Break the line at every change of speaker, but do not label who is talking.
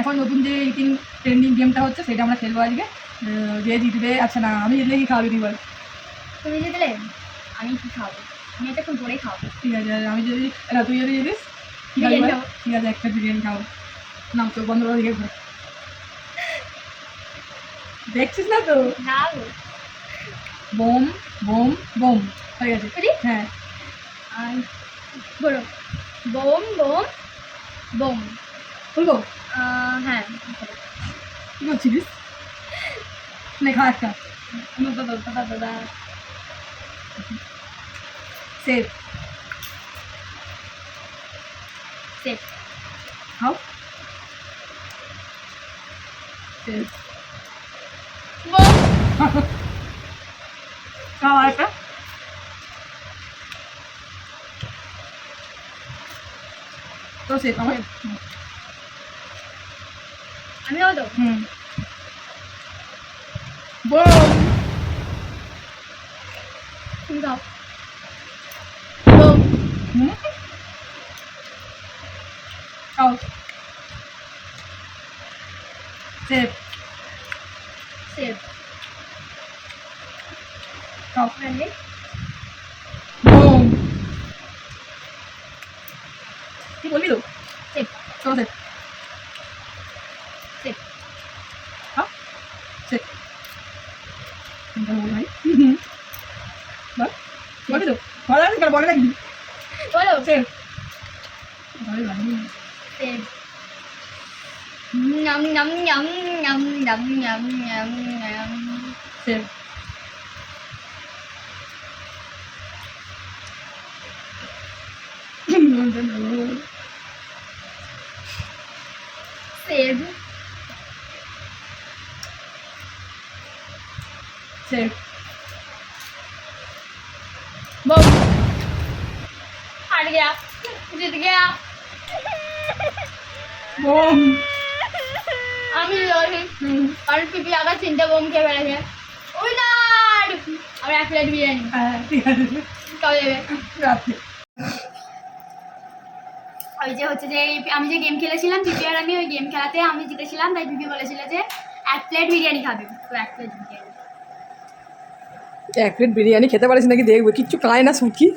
এখন নতুন যে ইটিং ট্রেন্ডিং গেমটা হচ্ছে সেটা আমরা খেলবো আজকে। যে জিতবে, আচ্ছা না আমি জিতলে কি খাওয়াবি তুই বল?
তুমি জিতলে আমি কি খাবো? আমি এটা খুব ভোরে খাবো।
ঠিক আছে, আর আমি যদি না তুই যদি জিতিস কি খাবি বল? ঠিক আছে, একটা বিরিয়ানি খাবো। না চোখ বন্ধ করে দিকে ঘুরে দেখছিস না তো?
না গো।
বোম বোম বোম হয়ে গেছে। হ্যাঁ
আর বলো, বোম বোম বোম
বলবো?
হ্যাঁ।
কী করছিলিস? লেখা একটা সেফ
সেফ
খাও সেফ
বোম।
খাও আর একটা তো সেফ আমার।
আমিও তো
বোম
তুমি খাও। বোম
খাও সেফ
সেফ
খাও
মানে
বোম। কি বলবি তো?
সেফ
চলো সেফ
সেফ
খাও সেফ ভাই বল বলবি তো? ভালো লাগছে কেন বলে নাকি?
বলো
সেফ ভালো লাগে
সেফ। নাম নাম নাম নাম নাম নাম নাম নাম
সেফ
সেফ
सेफ
बम। हार गया, जीत गया।
बम
আমি লড়ি কারণ পিপি আগে 3টে বোম খেয়ে ফেলেছে। উইনার আর 1 প্লেট বিরিয়ানি।
হ্যাঁ ঠিক আছে
কবে দেবে?
রাতে।
ওই যে হচ্ছে যে আমি যে গেম খেলেছিলাম পিপি আর আমি, ওই গেম খেলাতে আমি জিতেছিলাম, তাই পিপি বলেছিল যে 1 প্লেট বিরিয়ানি খাবে, তো 1 প্লেট বিরিয়ানি।
1 প্লেট বিরিয়ানি খেতে পারিস নাকি দেখবো, কিচ্ছু খায় না সুখী।